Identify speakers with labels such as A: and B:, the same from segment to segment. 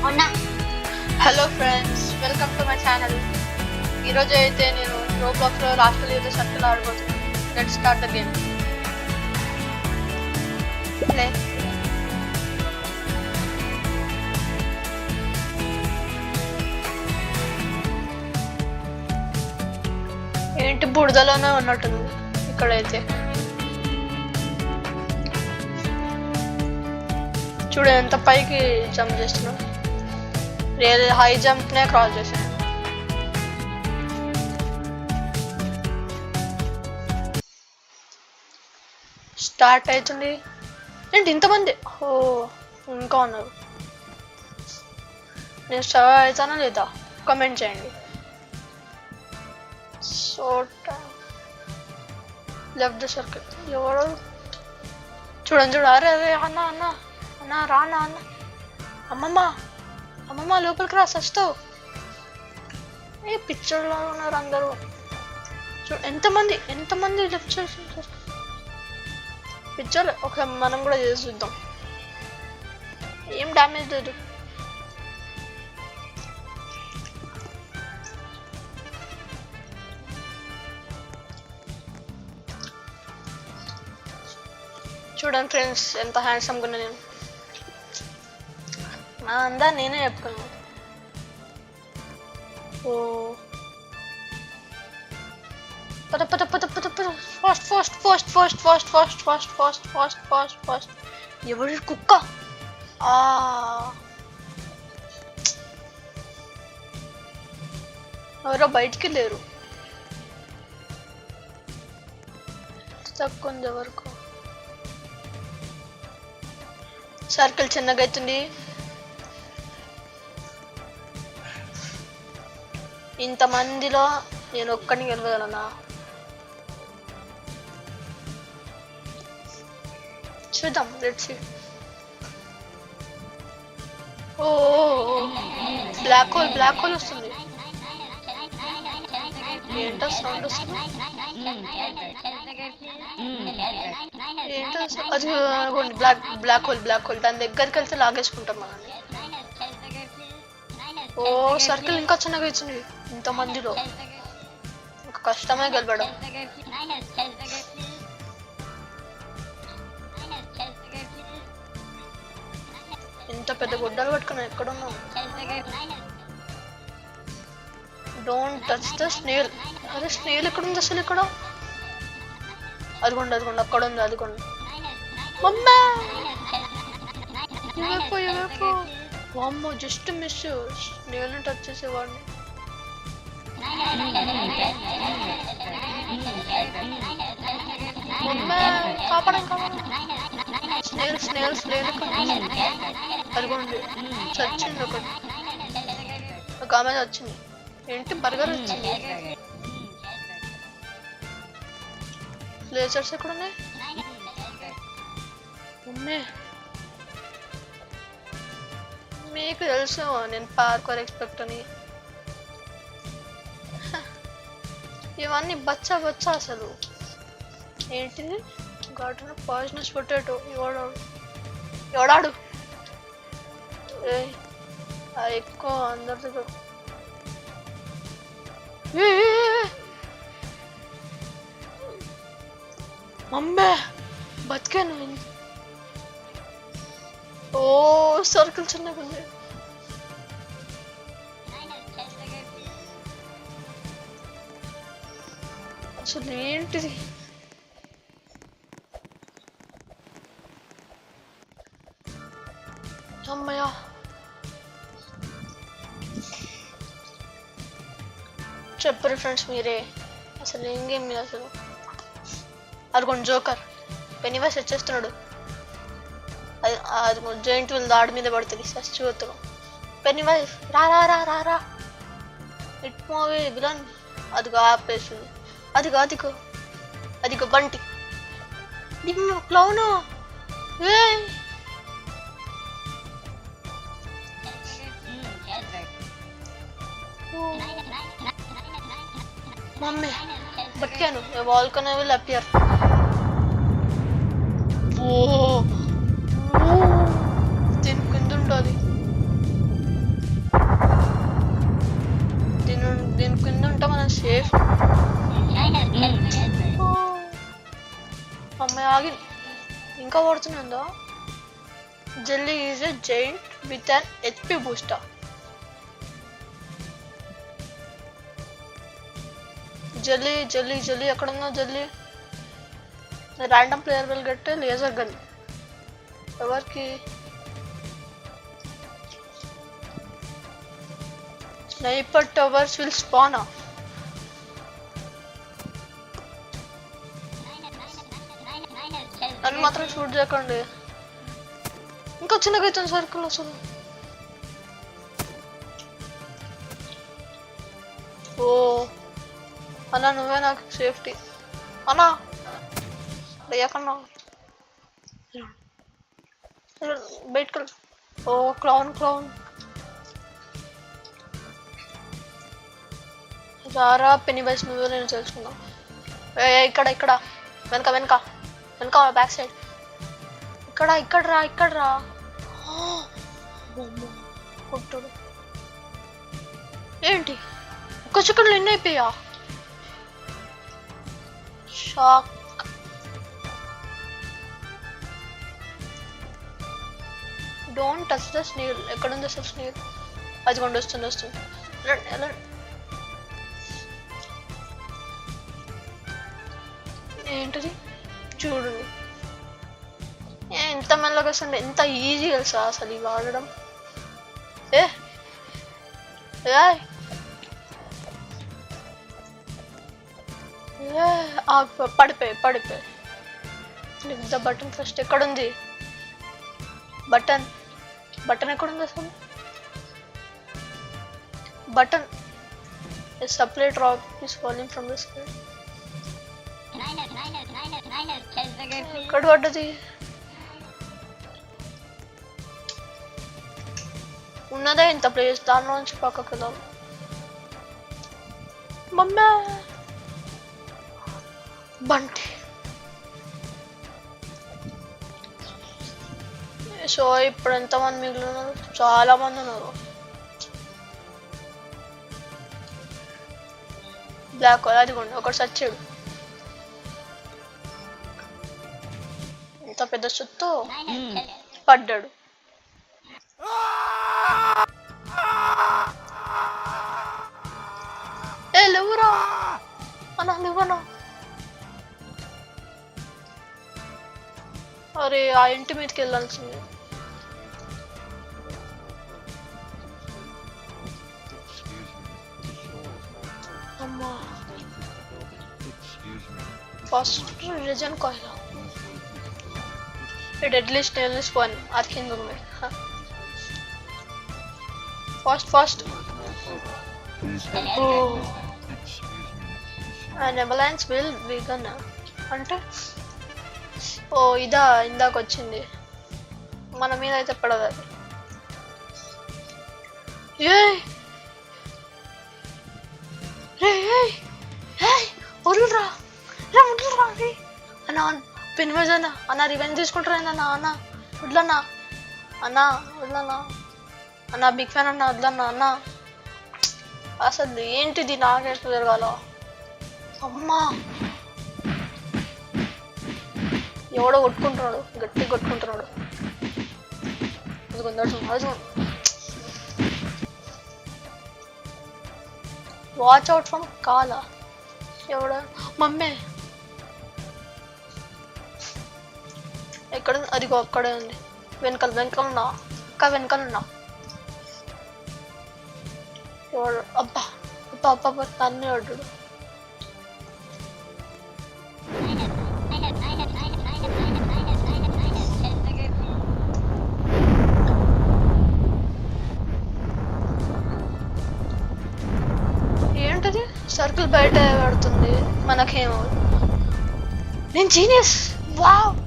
A: అవునా?
B: Hello friends, welcome to my channel. ఈరోజు అయితే నేను రోబ్లాక్స్లో రాష్ట్ర లీడర్ సర్కిల్ ఆడబోతున్నాను. Let's start the game. Play. ఏంటి బుడదలోనే ఉన్నట్టుంది ఇక్కడైతే. చూడు ఎంత పైకి జంప్ చేస్తున్నావు. రియల్ హై జంప్నే క్రాస్ చేశాను. స్టార్ట్ అవుతుంది. ఏంటి ఇంతమంది? ఓ, ఇంకా ఉన్నారు. నేను సర్వ్ అవుతానా లేదా కామెంట్ చేయండి. So left the circle. ఎవరు చూడండి చూడు. అరే అరే అన్న అన్న అన్న రానా అన్న. అమ్మమ్మ అమ్మమ్మ లోపలికి రా సస్తావు. ఏ పిక్చర్లో ఉన్నారు అందరూ. చూడు ఎంతమంది లెఫ్ట్ సైడ్ పిక్చర్. ఓకే, మనం కూడా చేసి చూద్దాం. ఏం డ్యామేజ్ లేదు. చూడండి ఫ్రెండ్స్, ఎంత హ్యాండ్సమ్గా ఉన్నా నేను. నా అందా నేనే చెప్పుకున్నాను. ఓ పద పద పద పద పద. Fast fast fast fast fast fast fast fast fast fast fast. ఎవరి కుక్క? ఎవరో బయటికి లేరు. తక్కువ ఉంది ఎవరికో. సర్కిల్ చిన్నగా అవుతుంది. ఇంతమందిలో నేను ఒక్కడిని గెలవగలనా? చూద్దాం. Let's see. Oh black hole వస్తుంది. ఏంటో సౌండ్ వస్తుంది. ఏంటో అది అనుకోండి. బ్లాక్ హోల్ దాని దగ్గరికి వెళ్తే లాగేసుకుంటాం మనల్ని. ఓ సర్కిల్ ఇంకా చిన్నగా ఇచ్చింది. ఇంతమందిలో ఇంకా కష్టమే గెలవడం. ఇంత పెద్ద గుడ్డలు పట్టుకున్నా ఎక్కడున్నావు? Don't touch the snail. అదే స్నేల్ ఎక్కడ ఉంది అసలు? ఇక్కడ అదిగోండి అక్కడ ఉంది. అదిగోండి. మమ్మా వామ్మో, జస్ట్ మిస్. స్నేల్ని టచ్ చేసేవాడిని. మమ్మా కాపాడం. స్నేల్ అదిగోండి. చచ్చింది ఒకటి. ఒక ఆమె వచ్చింది. ఏంటి బర్గర్ వచ్చింది. లేజర్స్ ఎక్కడ ఉన్నాయి? మీకు తెలుసు నేను పార్కర్ ఎక్స్పెక్ట్ అని. ఇవన్నీ బచ్చా అసలు. ఏంటిది? Garden poisonous potato. ఎవడాడు? ఎక్కువ అందరి దగ్గర. మమ్మే బతికాను. ఓ సర్కిల్ చిన్నగా ఉంది. అసలు ఏంటిది? అమ్మయ్యా, చెప్పరు ఫ్రెండ్స్ మీరే. అసలు ఏం గేమ్ మీద అసలు. అదిగోండి జోకర్. పెనీవైస్ వచ్చేస్తున్నాడు. అది జాయింట్ వీల్ దాడి మీద పడుతుంది. సచ్చిపోతాం. పెనీవైస్ రా రా రా రా రా. It movie villain. అదిగో ఆపేసింది. అదిగో బంటి. క్లౌను. మమ్మీ బతికాను. Volcano will appear. ఓ దీని కింద ఉంటుంది. ఆగి ఇంకా పడుతుందా? Jelly is a giant with an HP booster. Jelly jelly jelly ఎక్కడుందో jelly. Random player will get laser gun. ఎవరికి? Sniper towers will spawn. నన్ను మాత్రం షూట్ చేయకండి. ఇంకా చిన్నగా అవుతుంది సర్కిల్ అసలు. ఓ అన్నా నువ్వే నాకు సేఫ్టీ అన్నా. లేకన్నా బయటకు. ఓ క్లౌన్ క్లౌన్ రారా. పెన్ని వైస్ నువ్వే నేను తెలుసుకుందాం. ఇక్కడ ఇక్కడ వెనక వెనక వెనక బ్యాక్ సైడ్. ఇక్కడ ఇక్కడ రా ఇక్కడ రా. కొట్టుడు ఏంటి? ఒక్క చికెన్లు ఎన్ని అయిపోయా? Shock. Don't touch the snail. ఎక్కడుంది అసలు స్నేల్? అది కొండ వస్తుంది వస్తుంది. ఏంటిది చూడండి. ఎంత మెల్లగా వస్తుంది. ఎంత ఈజీ తెలుసా అసలు ఇవి వాడడం. పడిపోయి పడిపోయి. Lift the button first. ఎక్కడుంది బటన్? బటన్ ఎక్కడుంది అసలు? Button. Supply drop is falling from the sky. ఎక్కడ పడ్డది? ఉన్నదే ఇంత ప్లేస్, దానిలో నుంచి పక్కకు వెళ్దాం. మమ్మీ బంటి. సో ఇప్పుడు ఎంతమంది మిగిలి ఉన్నారు? చాలా మంది ఉన్నారు. బ్లాక్ హోల్ అదిగోండి ఒకటి సచ్చాడు. ఎంత పెద్ద చుట్టూ పడ్డాడు. లేవురా అన్నా లేవన్నా. అరే ఆ ఇంటి మీదకి వెళ్ళాల్సింది. అమ్మా ఫస్ట్ రిజన్ కాయిలా. డెడ్లీ స్టెయిన్లెస్ వన్ ఆర్కింగ్ ఉంది. Fast fast. అంబులెన్స్ విల్ వీగన్ అంటే ఓ ఇదా ఇందాక వచ్చింది మన మీద అయితే పడదు అది. వదులురా వదులురా అన్నా. పెన్వేజ్ అన్న అన్న రివెంజ్ తీసుకుంటారా అన్న? వడ్లన్నా అన్న వడ్లన్నా అన్న. బిగ్ ఫ్యాన్ అన్న వడ్లన్నా అన్న. అసలు ఏంటిది నాకెట్లా జరగాల? అమ్మా ఎవడో కొట్టుకుంటున్నాడు, గట్టి కొట్టుకుంటున్నాడు. వాచ్ అవుట్ ఫ్రమ్ కాలా. ఎవడ? మమ్మీ ఎక్కడ? అదిగో అక్కడే ఉంది. వెనకాల వెనకాల ఉన్నా అక్క, వెనకాల ఉన్నా. ఎవడు? అబ్బా అబ్బా అబ్బా తన్నే అడ్డు. ఏంటది? సర్కిల్ బయట పడుతుంది మనకేమో. నేను జీనియస్. వావ్,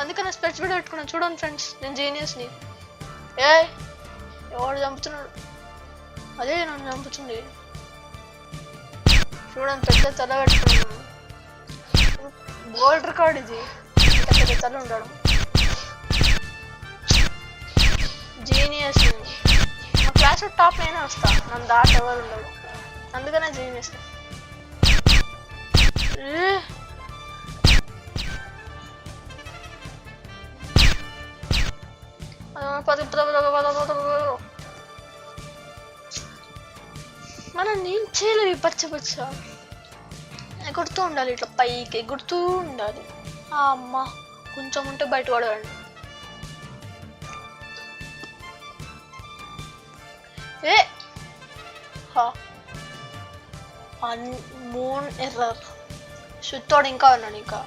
B: అందుకని స్పెట్స్ కూడా పెట్టుకున్నాను. చూడండి ఫ్రెండ్స్, నేను జీనియస్ని. ఎవడు చంపుతున్నాడు? అదే నన్ను చంపుతుంది. చూడండి పెద్ద తల పెట్టుకున్నాను. గోల్డ్ రికార్డ్ ఇది, ఇంత పెద్ద తల ఉండడం. జీనియస్. మా క్లాస్ టాప్ నేనే వస్తా, నన్ను దాట ఎవరు ఉండడు. అందుకనే జీనియస్. మనం ఏం చేయలేవు. పచ్చ పచ్చ ఎగురుతూ ఉండాలి, ఇట్లా పైకి ఎగురుతూ ఉండాలి. అమ్మ కొంచెం ఉంటే బయట పడవండి. ఏ మూన్ ఎర్రర్ సుత్తోడు ఇంకా ఉన్నాడు. ఇంకా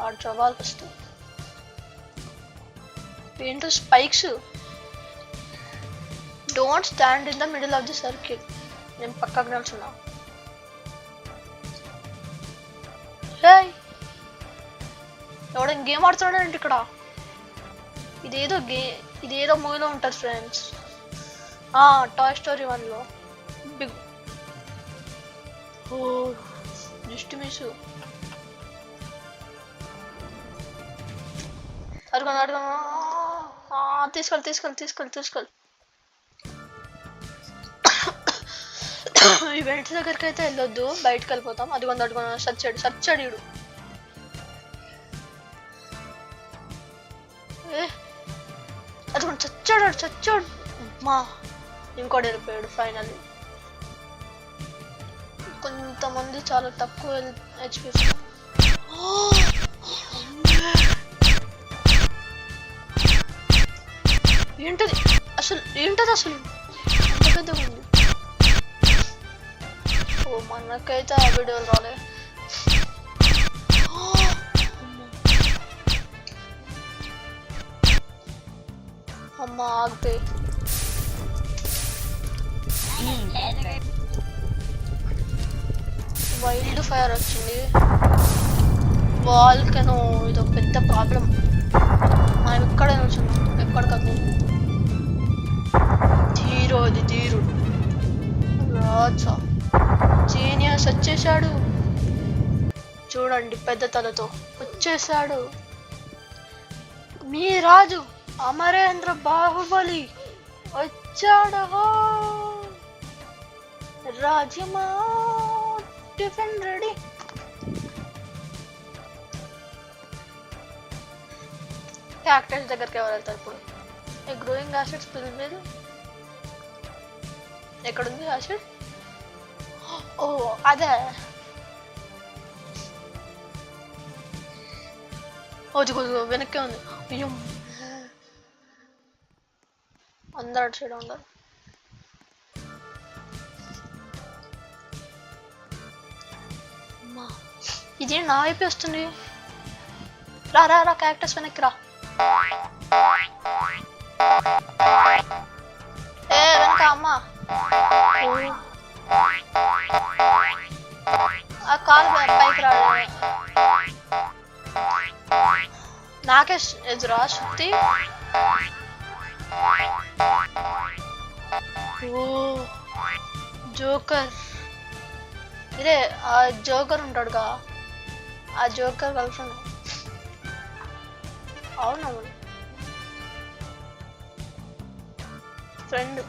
B: ఆడవాలి ఫస్ట్. ఏంటో spikes. Don't stand in the middle of the circle. నేను పక్కకు నిల్చున్నా. ఎవడ గేమ్ ఆడుతున్నాడంటే ఇక్కడ. ఇదేదో మూవీలో ఉంటుంది ఫ్రెండ్స్. టాయ్ స్టోరీ 1లో బిగ్. ఓ జస్ట్ మిస్. అడుగు తీసుకెళ్ళి. ఈవెంట్స్ దగ్గరికి అయితే వెళ్ళొద్దు, బయటకు వెళ్ళిపోతాం. అడుగు సచ్చాడు. అదిగోండి చచ్చాడు. మా ఇంకోటి వెళ్ళిపోయాడు ఫైనల్లీ. కొంతమంది చాలా తక్కువ హెచ్పి. ఏంటది అసలు ఎంత పెద్దగా ఉంది. ఓ మనకైతే ఆ వీడియోలు రాలే. అమ్మ ఆగిపోయి వైల్డ్ ఫైర్ వచ్చింది. వాల్కనో ఇది ఒక పెద్ద ప్రాబ్లం. మనం ఎక్కడ నిల్చున్నాం, ఎక్కడికన్నా ధీరుడు రాజా జీనియస్ వచ్చేసాడు. చూడండి, పెద్ద తలతో వచ్చేసాడు మీ రాజు అమరేంద్ర బాహుబలి వచ్చాడు. రాజ్యమా టిఫిన్ రెడీ. క్యాక్టస్ దగ్గరికి ఎవరు వెళ్తారు ఇప్పుడు? ఏ గ్రోయింగ్ యాసిడ్ స్పిల్ మీద ఎక్కడుంది యాసిడ్? ఓ అదే. వెనక్కే ఉంది. అయ్యో అందరు అటు సైడ్ ఉండరు. ఇది నా వైపు వస్తుంది. రా క్యాక్టస్ వెనక్కి రా. వెనక అమ్మ ఆ కాలు పైకి రా. నాకే ఎదురా శుద్ధి. ఓ జోకర్. ఇదే ఆ జోకర్ ఉంటాడుగా, ఆ జోకర్ గర్ల్ అవునవును friend.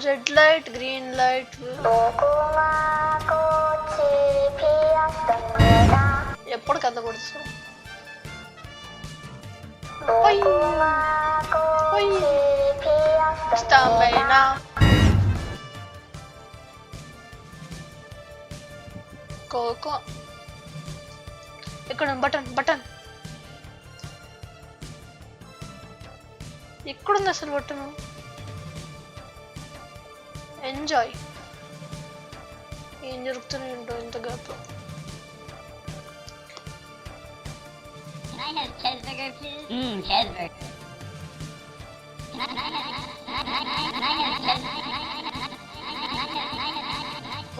B: Red light green light. ఎప్పుడు కథ కొడుతుంది. కోకో ఇక్కడ బటన్ ఎక్కడుంది అసలు బటన్? ఎంజాయ్. ఏం జరుగుతున్నాయి ఏంటో ఇంత గ్యాప్.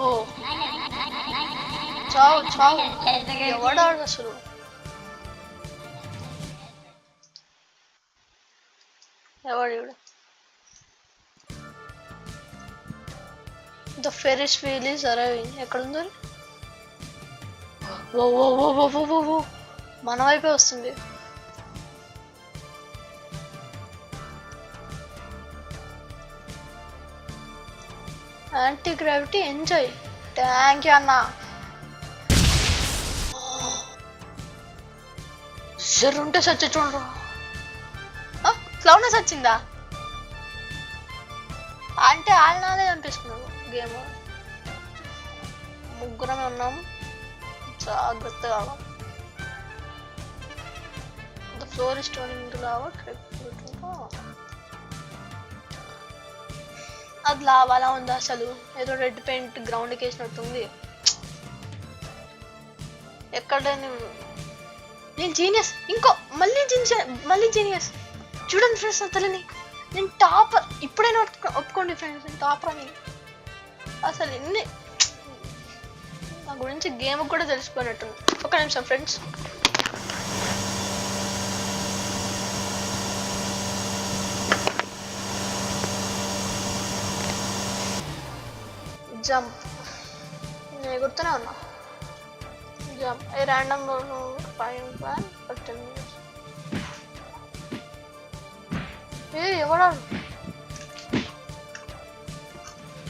B: ఓ చావు ఎవడాడు అసలు? ఎవడు? The Ferris wheel is arriving. ఎక్కడుందో? ఓ మన వైపే వస్తుంది. Anti gravity enjoy. Thank you అన్న. జర్రుంటే సచ్చి చూడరా. క్లౌనెస్ వచ్చిందా అంటే ఆళ్ళనాలే అనిపిస్తున్నావు. గేమ్ ముగ్గురమే ఉన్నాం, జాగ్రత్తగా. ఫ్లోర్ స్టోనింగ్ లావా అది లావాలా ఉందా అసలు? ఏదో రెడ్ పెయింట్ గ్రౌండ్కి వేసినట్టుంది. ఎక్కడ నేను జీనియస్, ఇంకో మళ్ళీ జీనియస్. చూడండి ఫ్రెండ్స్, నా తల్లిని నేను టాపర్. ఇప్పుడైనా ఒప్పుకోండి ఫ్రెండ్స్, నేను టాపర్ అని. అసలు ఎన్ని నా గురించి గేమ్ కూడా తెలిసిపోయినట్టుంది. ఒక నిమిషం ఫ్రెండ్స్. జంప్, నేను ఎగురుతూనే ఉన్నా. జంప్ ఏ ర్యాండమ్ 5 ఏ ఎవడాడు?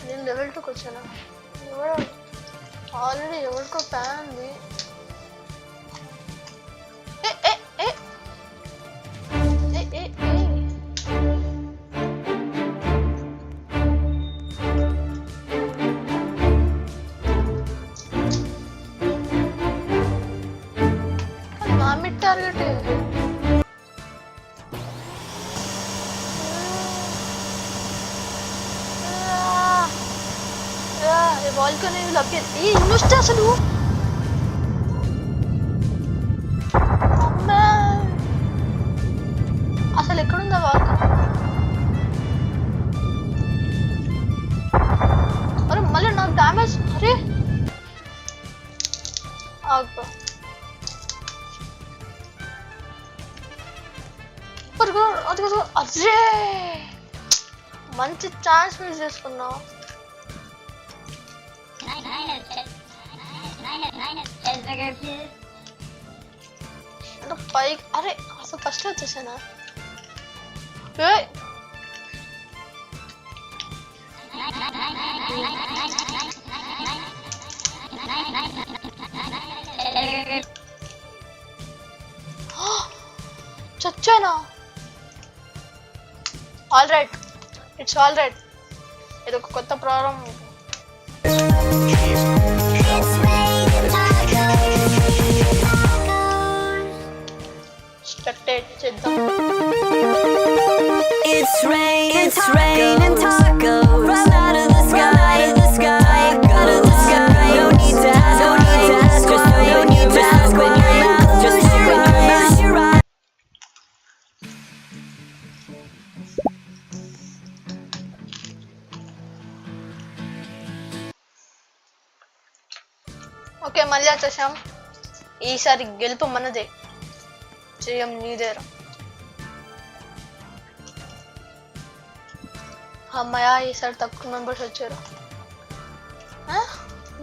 B: నేను లెవెల్ 2కి వచ్చాను. ఎవడాడు? ఆల్రెడీ ఎవరికో ప్యాన్ ఉంది. టార్గెట్ బాల్కనీ ఇన్వెస్ట్ అసలు. అమ్మా అసలు ఎక్కడుందా బాల్కనీ? అరే మళ్ళీ నాకు డ్యామేజ్. అరే ఆగు, అదే మంచి ఛాన్స్ మిస్ చేసుకున్నా. పైకి అరే అసలు ఫస్ట్ వచ్చేసానా? చచ్చానా? All right, it's all right. ఇది ఒక కొత్త ప్రారంభం. స్టార్ట్ చేద్దాం. It's rain and tacos from out of the sky, out of the sky. No need to ask, just no need to ask when your mouth just close your eyes. Okay, మళ్ళీ వచ్చేసాం. ఈసారి గెలుపు మనదే, జయం నీదేరా. అమ్మాయ ఈసారి తక్కువ మెంబర్స్ వచ్చారు.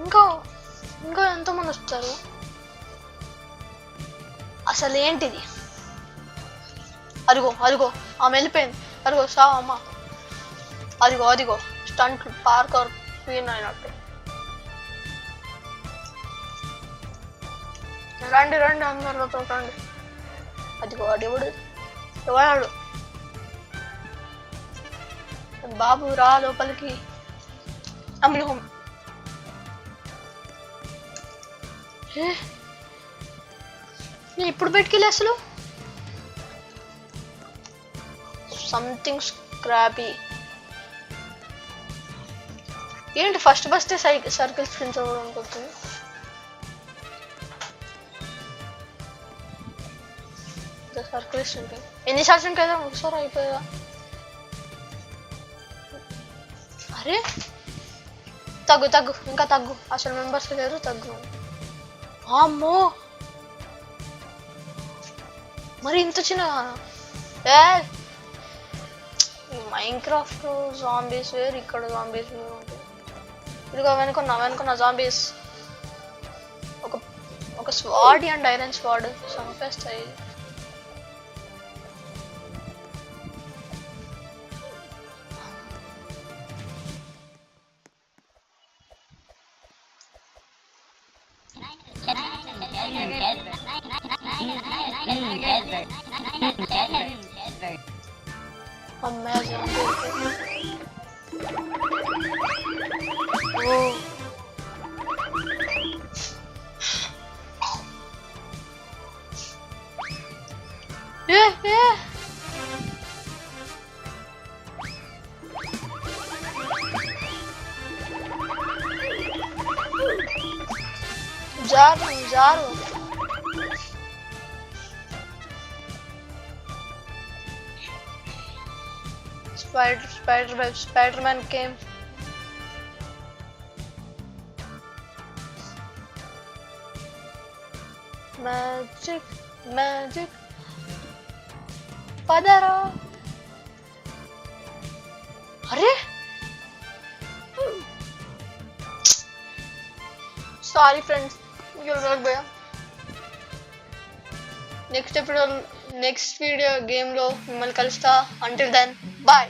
B: ఇంకా ఎంతమంది వస్తారు అసలు? ఏంటిది? అదిగో ఆమె వెళ్ళిపోయింది. అదిగో సా అమ్మ, అదిగో స్టంట్ పార్కర్ క్వీన్ అయినట్టు. రండి అందరు లోపలికి రండి. అదిగో ఎవడాడు? బాబు రా లోపలికి. అమ్మ నేను ఇప్పుడు బయటికి అసలు సంథింగ్ స్క్రాపీ. ఏంటి ఫస్ట్ సర్కిల్ స్క్రీన్స్ అనుకుంటుంది. సర్కిల్ స్క్రీన్ ఎన్నిసార్లు కదా ఒకసారి అయిపోయా. అరే తగ్గు ఇంకా తగ్గు. అసలు మెంబర్స్ లేరు, తగ్గు. అమ్మో మరి ఇంత చిన్నగా? మైన్క్రాఫ్ట్ జాంబీస్ వేరు, ఇక్కడ జాంబీస్ వేరు ఉంటుంది. ఇదిగో వెనుకున్న జాంబీస్ ఒక స్వాడ్ అండ్ ఐరన్ స్వాడ్ చంపేస్తాయి. అమ్మాయి ఓ ఏ ఏ జారు జారు Spider-Man came. Magic. Padara. अरे Sorry friends, you're not boya. Next video game lo mimmalni kalusta. Until then, bye.